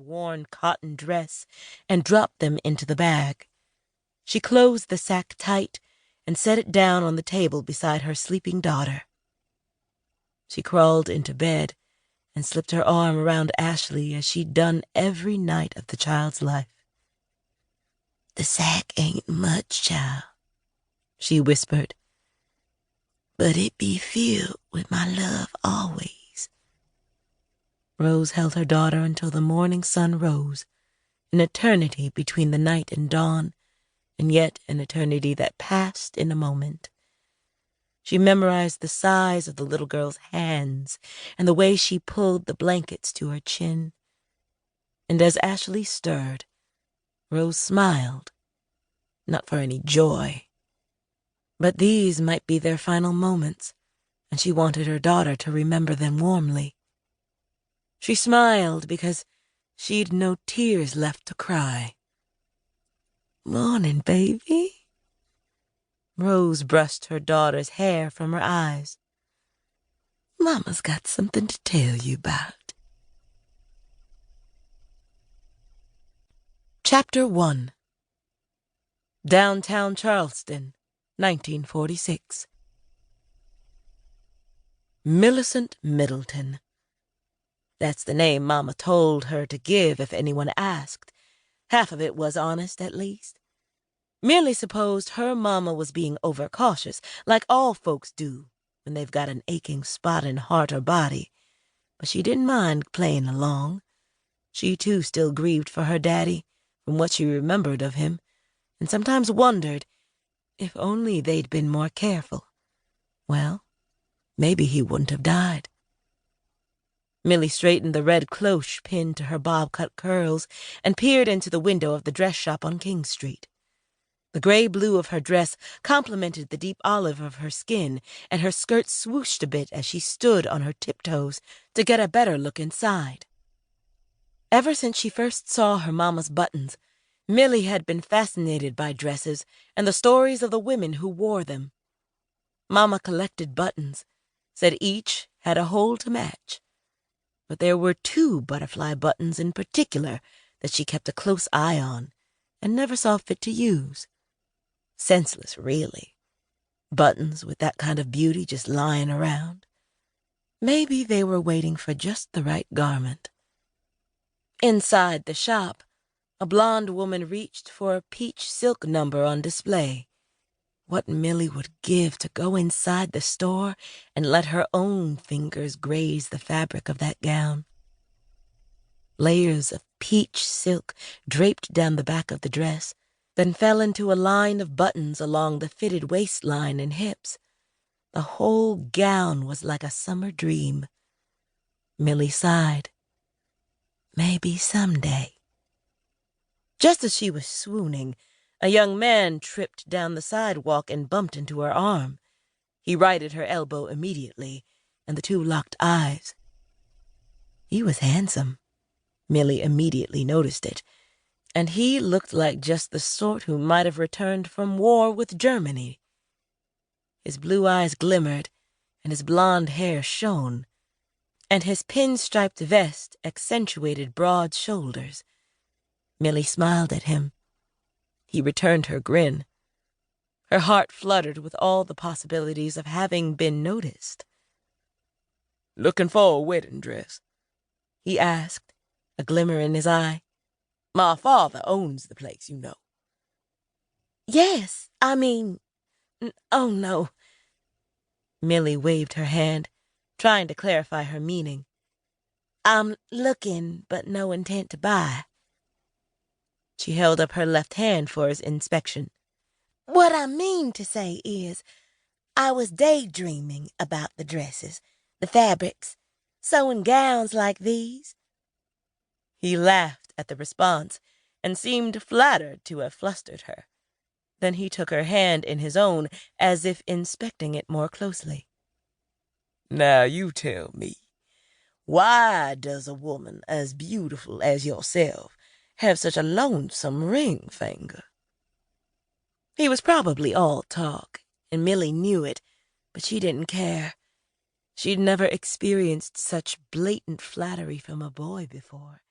worn cotton dress and dropped them into the bag. She closed the sack tight and set it down on the table beside her sleeping daughter. She crawled into bed and slipped her arm around Ashley as she'd done every night of the child's life. "The sack ain't much, child," she whispered, "but it be filled with my love always." Rose held her daughter until the morning sun rose, an eternity between the night and dawn, and yet an eternity that passed in a moment. She memorized the size of the little girl's hands and the way she pulled the blankets to her chin. And as Ashley stirred, Rose smiled, not for any joy, but these might be their final moments, and she wanted her daughter to remember them warmly. She smiled because she'd no tears left to cry. "Morning, baby." Rose brushed her daughter's hair from her eyes. "Mama's got something to tell you about." Chapter 1. Downtown Charleston, 1946. Millicent Middleton. That's the name Mama told her to give if anyone asked. Half of it was honest, at least. Merely supposed her mama was being overcautious, like all folks do when they've got an aching spot in heart or body. But she didn't mind playing along. She, too, still grieved for her daddy, from what she remembered of him, and sometimes wondered if only they'd been more careful. Well, maybe he wouldn't have died. Millie straightened the red cloche pinned to her bob-cut curls and peered into the window of the dress shop on King Street. The gray-blue of her dress complemented the deep olive of her skin, and her skirt swooshed a bit as she stood on her tiptoes to get a better look inside. Ever since she first saw her mama's buttons, Millie had been fascinated by dresses and the stories of the women who wore them. Mama collected buttons, said each had a hole to match. But there were 2 butterfly buttons in particular that she kept a close eye on and never saw fit to use. Senseless, really. Buttons with that kind of beauty just lying around. Maybe they were waiting for just the right garment. Inside the shop, a blonde woman reached for a peach silk number on display. What Millie would give to go inside the store and let her own fingers graze the fabric of that gown. Layers of peach silk draped down the back of the dress, then fell into a line of buttons along the fitted waistline and hips. The whole gown was like a summer dream. Millie sighed. Maybe someday. Just as she was swooning, a young man tripped down the sidewalk and bumped into her arm. He righted her elbow immediately, and the 2 locked eyes. He was handsome. Millie immediately noticed it, and he looked like just the sort who might have returned from war with Germany. His blue eyes glimmered, and his blonde hair shone, and his pin-striped vest accentuated broad shoulders. Millie smiled at him. He returned her grin. Her heart fluttered with all the possibilities of having been noticed. "Looking for a wedding dress?" he asked, a glimmer in his eye. "My father owns the place, you know." "Yes, I mean, oh no." Millie waved her hand, trying to clarify her meaning. "I'm looking, but no intent to buy." She held up her left hand for his inspection. "What I mean to say is, I was daydreaming about the dresses, the fabrics, sewing gowns like these." He laughed at the response and seemed flattered to have flustered her. Then he took her hand in his own as if inspecting it more closely. "Now you tell me, why does a woman as beautiful as yourself have such a lonesome ring finger?" He was probably all talk, and Millie knew it, but she didn't care. She'd never experienced such blatant flattery from a boy before.